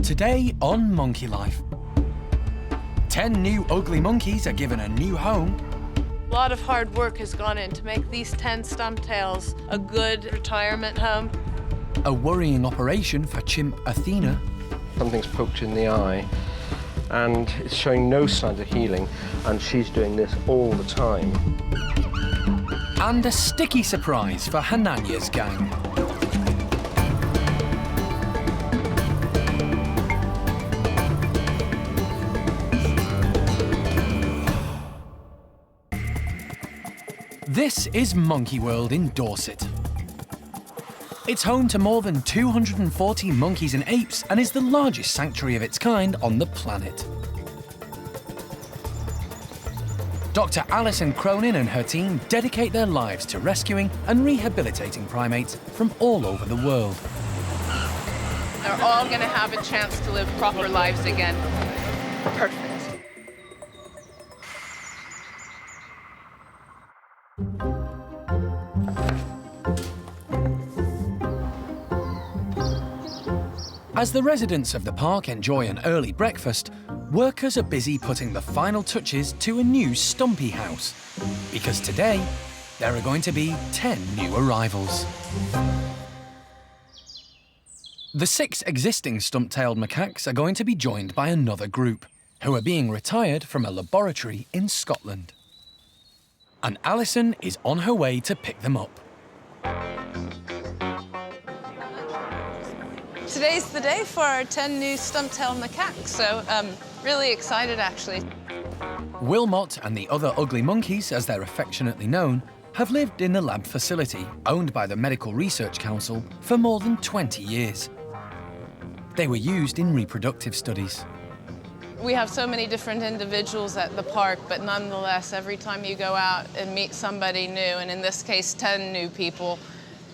Today on Monkey Life. 10 new ugly monkeys are given a new home. A lot of hard work has gone in to make these 10 stump-tails a good retirement home. A worrying operation for chimp Athena. Something's poked in the eye and it's showing no signs of healing, and she's doing this all the time. And a sticky surprise for Hananya's gang. This is Monkey World in Dorset. It's home to more than 240 monkeys and apes and is the largest sanctuary of its kind on the planet. Dr. Alison Cronin and her team dedicate their lives to rescuing and rehabilitating primates from all over the world. They're all going to have a chance to live proper lives again. Perfect. As the residents of the park enjoy an early breakfast, workers are busy putting the final touches to a new stumpy house. Because today, there are going to be 10 new arrivals. The 6 existing stump-tailed macaques are going to be joined by another group, who are being retired from a laboratory in Scotland. And Alison is on her way to pick them up. Today's the day for our 10 new stump-tailed macaques, so really excited, actually. Wilmot and the other ugly monkeys, as they're affectionately known, have lived in the lab facility, owned by the Medical Research Council, for more than 20 years. They were used in reproductive studies. We have so many different individuals at the park, but nonetheless, every time you go out and meet somebody new, and in this case, 10 new people,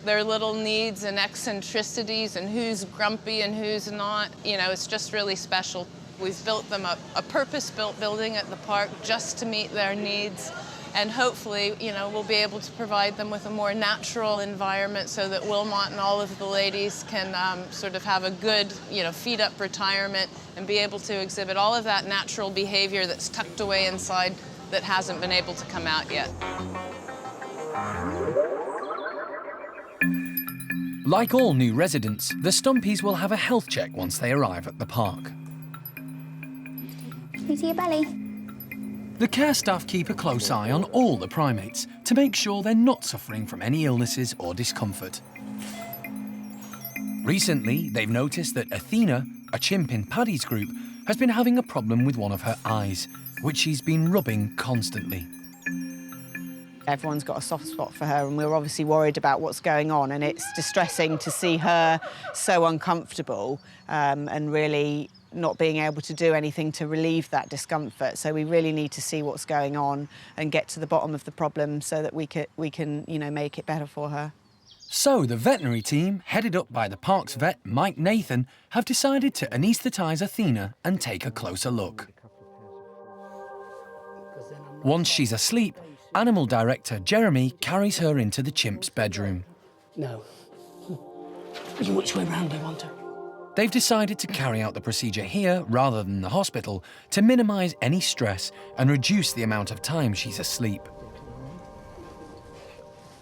their little needs and eccentricities and who's grumpy and who's not, you know, it's just really special. We've built them a purpose-built building at the park just to meet their needs, and hopefully, you know, we'll be able to provide them with a more natural environment so that Wilmot and all of the ladies can sort of have a good, you know, feet-up retirement and be able to exhibit all of that natural behavior that's tucked away inside that hasn't been able to come out yet. Like all new residents, the stumpies will have a health check once they arrive at the park. Can you see your belly? The care staff keep a close eye on all the primates to make sure they're not suffering from any illnesses or discomfort. Recently, they've noticed that Athena, a chimp in Paddy's group, has been having a problem with one of her eyes, which she's been rubbing constantly. Everyone's got a soft spot for her, and we're obviously worried about what's going on, and it's distressing to see her so uncomfortable and really not being able to do anything to relieve that discomfort. So we really need to see what's going on and get to the bottom of the problem so that we can, you know, make it better for her. So the veterinary team, headed up by the park's vet, Mike Nathan, have decided to anaesthetise Athena and take a closer look. Once she's asleep, Animal Director Jeremy carries her into the chimp's bedroom. No. Which way round do you want her? They've decided to carry out the procedure here rather than the hospital to minimise any stress and reduce the amount of time she's asleep.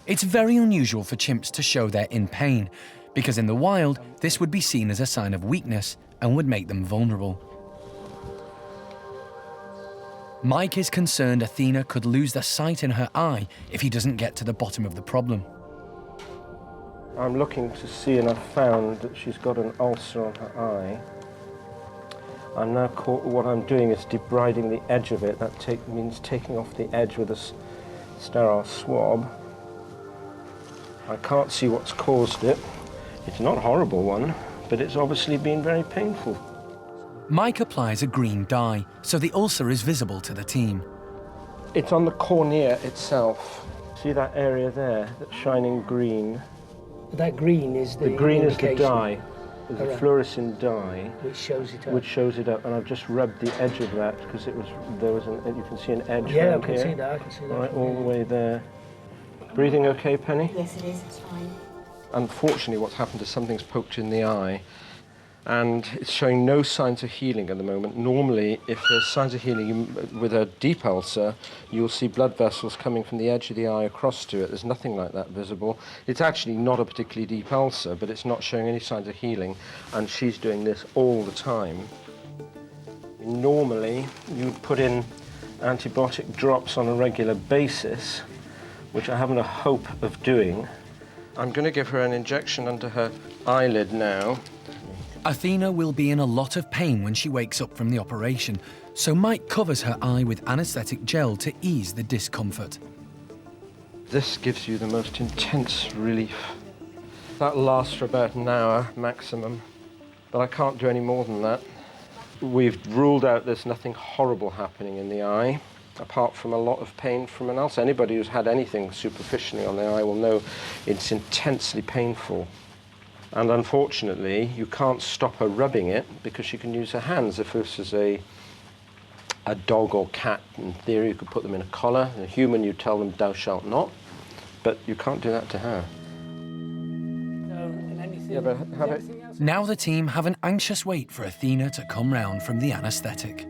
It's very unusual for chimps to show they're in pain, because in the wild, this would be seen as a sign of weakness and would make them vulnerable. Mike is concerned Athena could lose the sight in her eye if he doesn't get to the bottom of the problem. I'm looking to see, and I've found that she's got an ulcer on her eye. I'm now what I'm doing is debriding the edge of it. That means taking off the edge with a sterile swab. I can't see what's caused it. It's not a horrible one, but it's obviously been very painful. Mike applies a green dye, so the ulcer is visible to the team. It's on the cornea itself. See that area there, that shining green? That green is the green is the indication. dye, the fluorescent dye, Which shows it up. which shows it up. And I've just rubbed the edge of that because you can see an edge. Yeah, around I can here. see that. I can see that. Right, all the way there. Breathing okay, Penny? Yes, it is. It's fine. Unfortunately, what's happened is something's poked in the eye, and it's showing no signs of healing at the moment. Normally, if there's signs of healing with a deep ulcer, you'll see blood vessels coming from the edge of the eye across to it. There's nothing like that visible. It's actually not a particularly deep ulcer, but it's not showing any signs of healing, and she's doing this all the time. Normally, you put in antibiotic drops on a regular basis, which I haven't a hope of doing. I'm going to give her an injection under her eyelid now. Athena will be in a lot of pain when she wakes up from the operation, so Mike covers her eye with anaesthetic gel to ease the discomfort. This gives you the most intense relief. That lasts for about an hour maximum, but I can't do any more than that. We've ruled out there's nothing horrible happening in the eye, apart from a lot of pain from an ulcer. Anybody who's had anything superficially on their eye will know it's intensely painful. And unfortunately, you can't stop her rubbing it because she can use her hands. If this is a dog or cat, in theory, you could put them in a collar. A human, you tell them, thou shalt not. But you can't do that to her. Yeah, but have it. Now the team have an anxious wait for Athena to come round from the anaesthetic.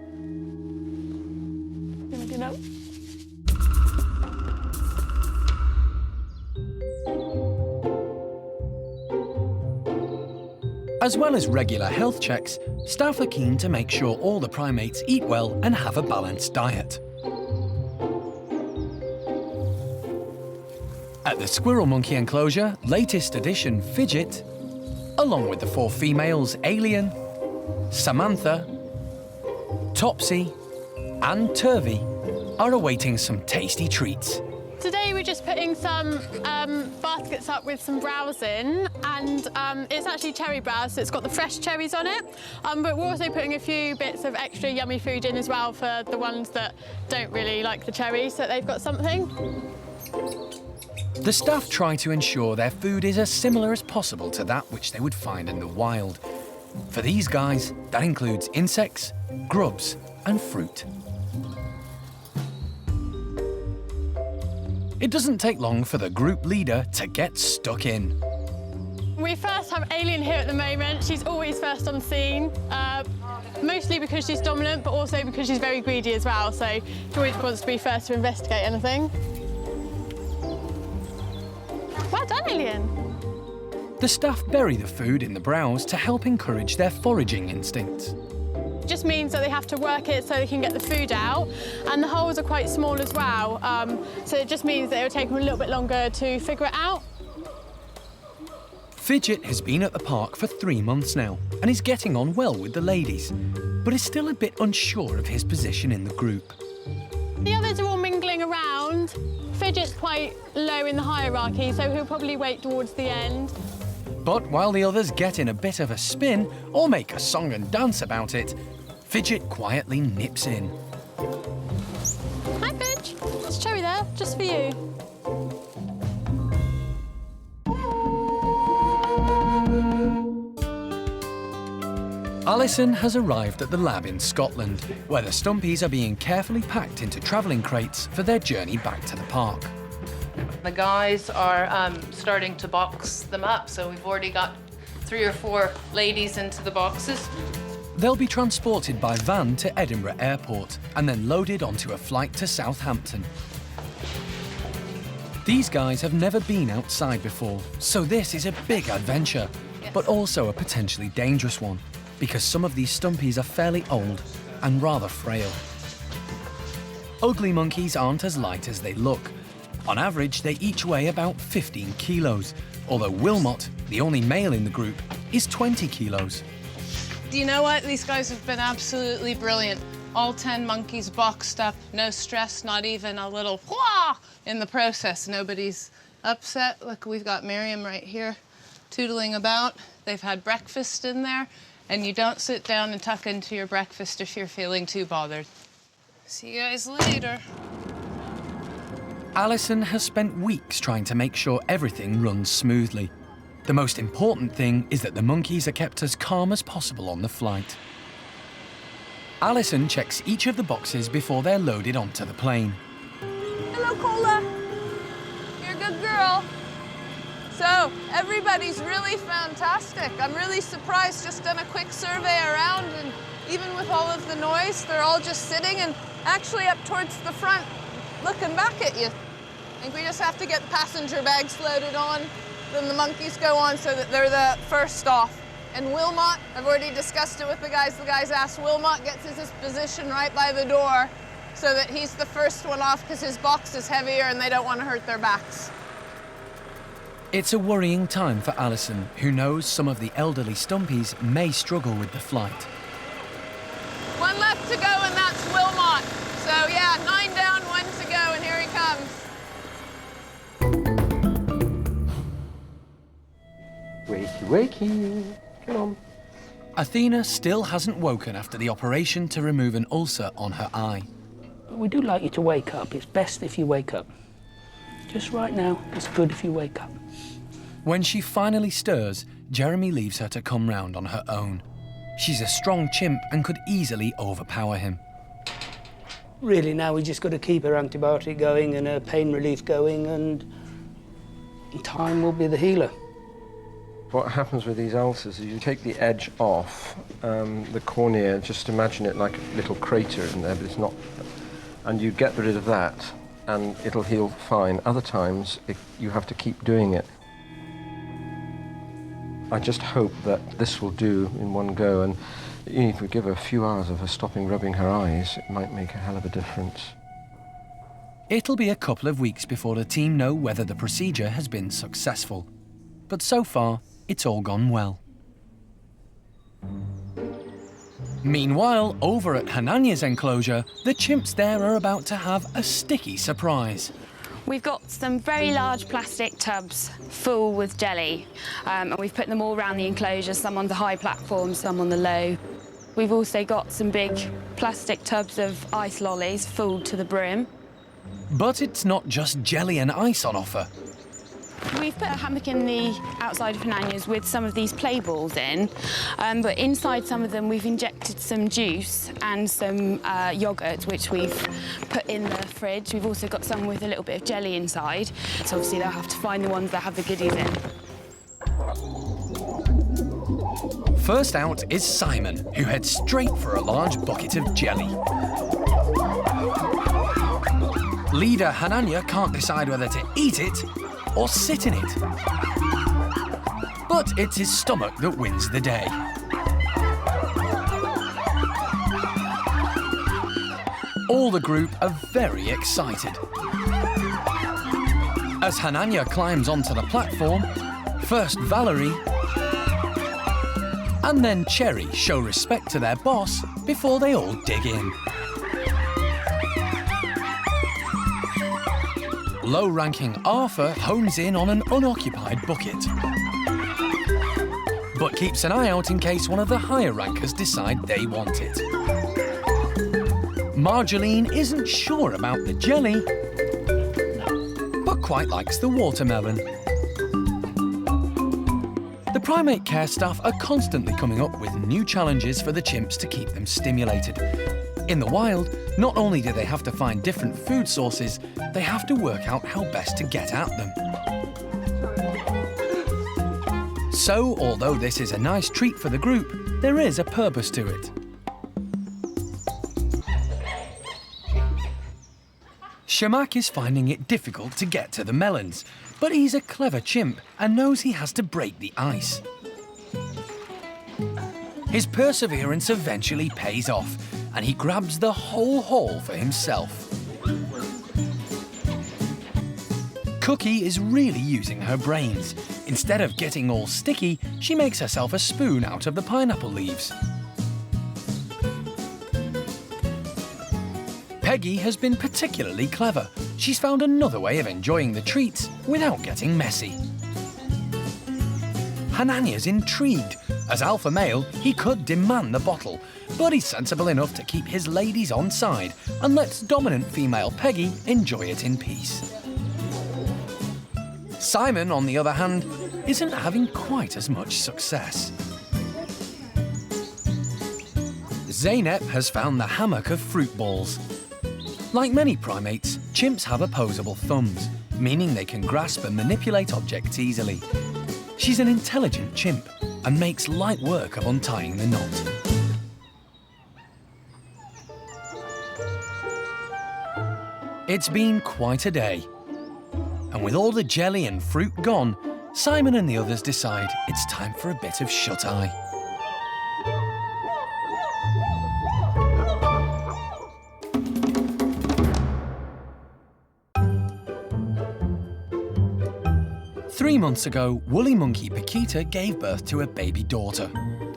As well as regular health checks, staff are keen to make sure all the primates eat well and have a balanced diet. At the squirrel monkey enclosure, latest addition Fidget, along with the 4 females Alien, Samantha, Topsy and Turvy, are awaiting some tasty treats. Today we're just putting some baskets up with some browse in, and it's actually cherry browse, so it's got the fresh cherries on it. But we're also putting a few bits of extra yummy food in as well for the ones that don't really like the cherries, so they've got something. The staff try to ensure their food is as similar as possible to that which they would find in the wild. For these guys, that includes insects, grubs and fruit. It doesn't take long for the group leader to get stuck in. We first have Alien here at the moment. She's always first on scene, mostly because she's dominant, but also because she's very greedy as well, so she always wants to be first to investigate anything. Well done, Alien. The staff bury the food in the browse to help encourage their foraging instincts. It just means that they have to work it so they can get the food out, and the holes are quite small as well, so it just means that it will take them a little bit longer to figure it out. Fidget has been at the park for 3 months now and is getting on well with the ladies, but is still a bit unsure of his position in the group. The others are all mingling around. Fidget's quite low in the hierarchy, so he'll probably wait towards the end. But while the others get in a bit of a spin or make a song and dance about it, Fidget quietly nips in. Hi, Fidge. There's a cherry there, just for you. Alison has arrived at the lab in Scotland, where the stumpies are being carefully packed into travelling crates for their journey back to the park. The guys are starting to box them up, so we've already got 3 or 4 ladies into the boxes. They'll be transported by van to Edinburgh Airport and then loaded onto a flight to Southampton. These guys have never been outside before, so this is a big adventure, but also a potentially dangerous one, because some of these stumpies are fairly old and rather frail. Ugly monkeys aren't as light as they look. On average, they each weigh about 15 kilos, although Wilmot, the only male in the group, is 20 kilos. You know what? These guys have been absolutely brilliant. All 10 monkeys boxed up, no stress, not even a little wah in the process. Nobody's upset. Look, we've got Miriam right here tootling about. They've had breakfast in there, and you don't sit down and tuck into your breakfast if you're feeling too bothered. See you guys later. Alison has spent weeks trying to make sure everything runs smoothly. The most important thing is that the monkeys are kept as calm as possible on the flight. Alison checks each of the boxes before they're loaded onto the plane. Hello, Cola. You're a good girl. So everybody's really fantastic. I'm really surprised, just done a quick survey around, and even with all of the noise, they're all just sitting and actually up towards the front, looking back at you. I think we just have to get passenger bags loaded on, then the monkeys go on so that they're the first off. And Wilmot, I've already discussed it with the guys. The guys asked, Wilmot gets his position right by the door so that he's the first one off because his box is heavier and they don't want to hurt their backs. It's a worrying time for Alison, who knows some of the elderly stumpies may struggle with the flight. One left to go, and that's Wilmot. So yeah, 9 down, 1 to go, and here he comes. Wakey, wakey. Come on. Athena still hasn't woken after the operation to remove an ulcer on her eye. We do like you to wake up. It's best if you wake up. Just right now, it's good if you wake up. When she finally stirs, Jeremy leaves her to come round on her own. She's a strong chimp and could easily overpower him. Really, now we just got to keep her antibiotic going and her pain relief going, and time will be the healer. What happens with these ulcers is you take the edge off the cornea, just imagine it like a little crater in there, but it's not, and you get rid of that and it'll heal fine. Other times you have to keep doing it. I just hope that this will do in one go, and if we give her a few hours of her stopping rubbing her eyes, it might make a hell of a difference. It'll be a couple of weeks before the team know whether the procedure has been successful. But so far, it's all gone well. Meanwhile, over at Hananya's enclosure, the chimps there are about to have a sticky surprise. We've got some very large plastic tubs full with jelly, and we've put them all around the enclosure, some on the high platform, some on the low. We've also got some big plastic tubs of ice lollies full to the brim. But it's not just jelly and ice on offer. We've put a hammock in the outside of Hananya's with some of these play balls in, but inside some of them we've injected some juice and some yoghurt, which we've put in the fridge. We've also got some with a little bit of jelly inside, so obviously they'll have to find the ones that have the goodies in. First out is Simon, who heads straight for a large bucket of jelly. Leader Hananya can't decide whether to eat it or sit in it. But it's his stomach that wins the day. All the group are very excited. As Hananya climbs onto the platform, first Valerie and then Cherry show respect to their boss before they all dig in. Low-ranking Arthur hones in on an unoccupied bucket, but keeps an eye out in case one of the higher rankers decide they want it. Marjolaine isn't sure about the jelly, but quite likes the watermelon. The primate care staff are constantly coming up with new challenges for the chimps to keep them stimulated. In the wild, not only do they have to find different food sources, they have to work out how best to get at them. So, although this is a nice treat for the group, there is a purpose to it. Shamak is finding it difficult to get to the melons, but he's a clever chimp and knows he has to break the ice. His perseverance eventually pays off, and he grabs the whole haul for himself. Cookie is really using her brains. Instead of getting all sticky, she makes herself a spoon out of the pineapple leaves. Peggy has been particularly clever. She's found another way of enjoying the treats without getting messy. Hananya's intrigued. As alpha male, he could demand the bottle, but he's sensible enough to keep his ladies on side and lets dominant female Peggy enjoy it in peace. Simon, on the other hand, isn't having quite as much success. Zeynep has found the hammock of fruit balls. Like many primates, chimps have opposable thumbs. meaning they can grasp and manipulate objects easily. She's an intelligent chimp and makes light work of untying the knot. It's been quite a day. And with all the jelly and fruit gone, Simon and the others decide it's time for a bit of shut-eye. Three months ago, woolly monkey Piquita gave birth to a baby daughter,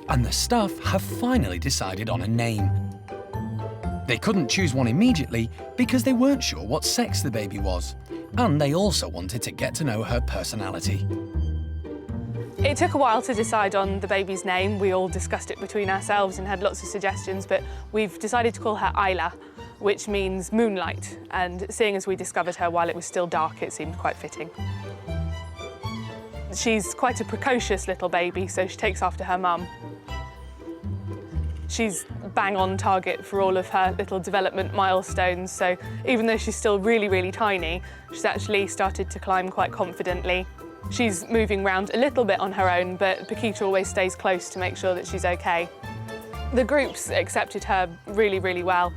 and the staff have finally decided on a name. They couldn't choose one immediately because they weren't sure what sex the baby was, and they also wanted to get to know her personality. It took a while to decide on the baby's name. We all discussed it between ourselves and had lots of suggestions, but we've decided to call her Isla, which means moonlight, and seeing as we discovered her while it was still dark, it seemed quite fitting. She's quite a precocious little baby, so she takes after her mum. She's bang on target for all of her little development milestones, so even though she's still really, really tiny, she's actually started to climb quite confidently. She's moving around a little bit on her own, but Piquita always stays close to make sure that she's okay. The groups accepted her really, really well.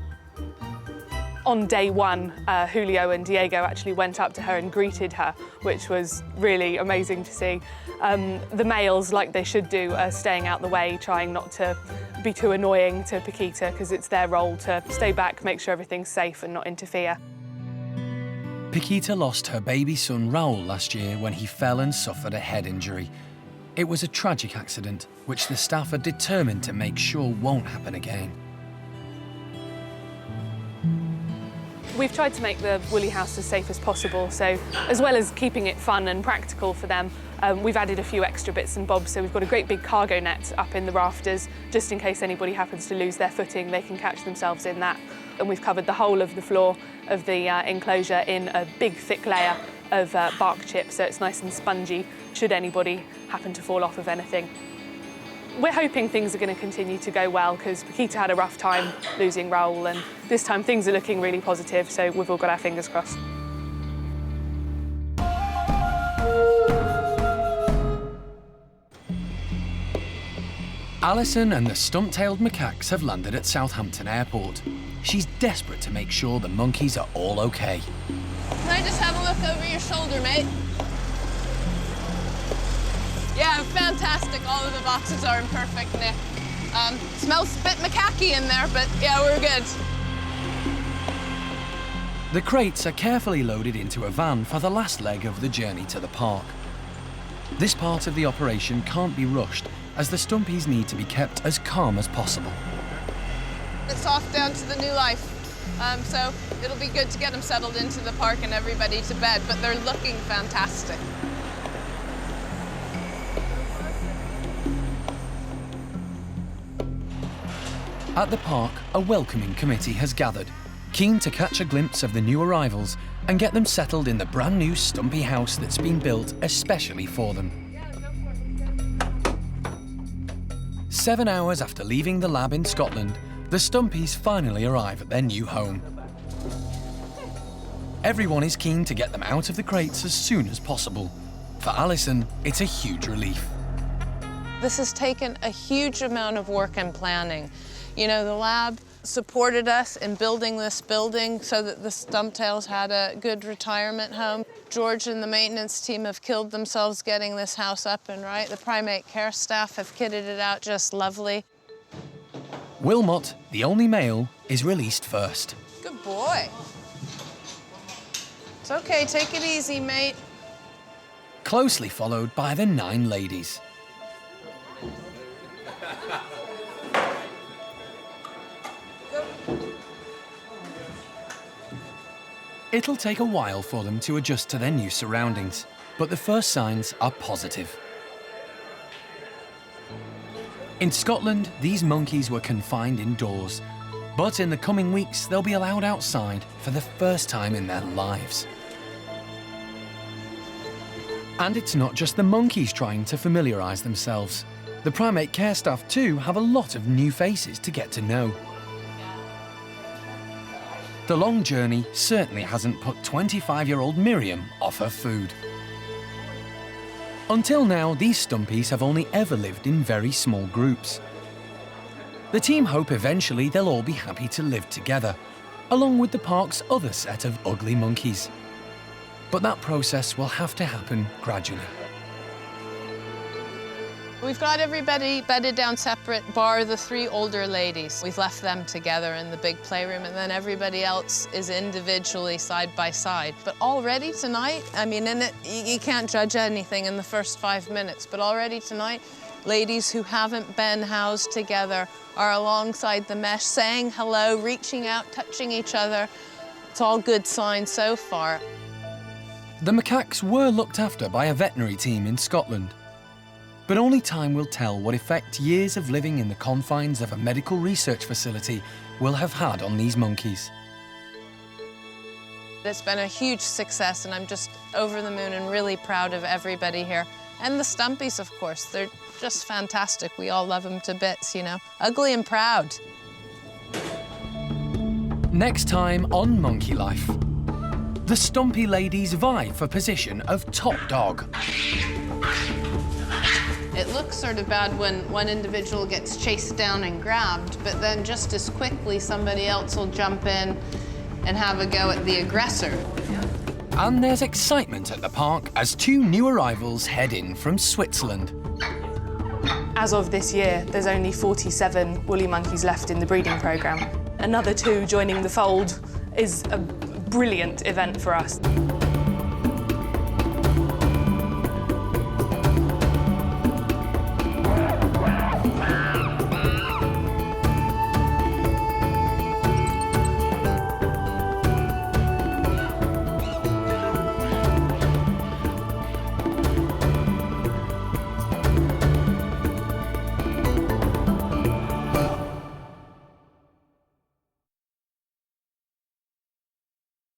On day one, Julio and Diego actually went up to her and greeted her, which was really amazing to see. The males, like they should do, are staying out the way, trying not to be too annoying to Piquita, because it's their role to stay back, make sure everything's safe and not interfere. Piquita lost her baby son Raul last year when he fell and suffered a head injury. It was a tragic accident, which the staff are determined to make sure won't happen again. We've tried to make the woolly house as safe as possible, so as well as keeping it fun and practical for them, we've added a few extra bits and bobs. So we've got a great big cargo net up in the rafters, just in case anybody happens to lose their footing, they can catch themselves in that. And we've covered the whole of the floor of the enclosure in a big thick layer of bark chip, so it's nice and spongy should anybody happen to fall off of anything. We're hoping things are going to continue to go well, because Piquita had a rough time losing Raul, and this time things are looking really positive, so we've all got our fingers crossed. Alison and the stump-tailed macaques have landed at Southampton Airport. She's desperate to make sure the monkeys are all okay. Can I just have a look over your shoulder, mate? Yeah, fantastic. All of the boxes are in perfect nick. Smells a bit macaque in there, but yeah, we're good. The crates are carefully loaded into a van for the last leg of the journey to the park. This part of the operation can't be rushed, as the stumpies need to be kept as calm as possible. It's off down to the new life. So it'll be good to get them settled into the park and everybody to bed, but they're looking fantastic. At the park, a welcoming committee has gathered, keen to catch a glimpse of the new arrivals and get them settled in the brand new stumpy house that's been built especially for them. 7 hours after leaving the lab in Scotland, the stumpies finally arrive at their new home. Everyone is keen to get them out of the crates as soon as possible. For Alison, it's a huge relief. This has taken a huge amount of work and planning. You know, the lab supported us in building this building so that the stump-tails had a good retirement home. George and the maintenance team have killed themselves getting this house up and right. The primate care staff have kitted it out just lovely. Wilmot, the only male, is released first. Good boy. It's okay, take it easy, mate. Closely followed by the 9 ladies. It'll take a while for them to adjust to their new surroundings, but the first signs are positive. In Scotland, these monkeys were confined indoors, but in the coming weeks they'll be allowed outside for the first time in their lives. And it's not just the monkeys trying to familiarise themselves. The primate care staff too have a lot of new faces to get to know. The long journey certainly hasn't put 25-year-old Miriam off her food. Until now, these stumpies have only ever lived in very small groups. The team hope eventually they'll all be happy to live together, along with the park's other set of ugly monkeys. But that process will have to happen gradually. We've got everybody bedded down separate, bar the 3 older ladies. We've left them together in the big playroom, and then everybody else is individually side by side. But already tonight, I mean, you can't judge anything in the first 5 minutes, but already tonight, ladies who haven't been housed together are alongside the mesh, saying hello, reaching out, touching each other. It's all good signs so far. The macaques were looked after by a veterinary team in Scotland. But only time will tell what effect years of living in the confines of a medical research facility will have had on these monkeys. It's been a huge success, and I'm just over the moon and really proud of everybody here. And the stumpies, of course, they're just fantastic. We all love them to bits, you know. Ugly and proud. Next time on Monkey Life, the stumpy ladies vie for position of top dog. It looks sort of bad when one individual gets chased down and grabbed, but then just as quickly somebody else will jump in and have a go at the aggressor. And there's excitement at the park as 2 new arrivals head in from Switzerland. As of this year, there's only 47 woolly monkeys left in the breeding programme. Another 2 joining the fold is a brilliant event for us.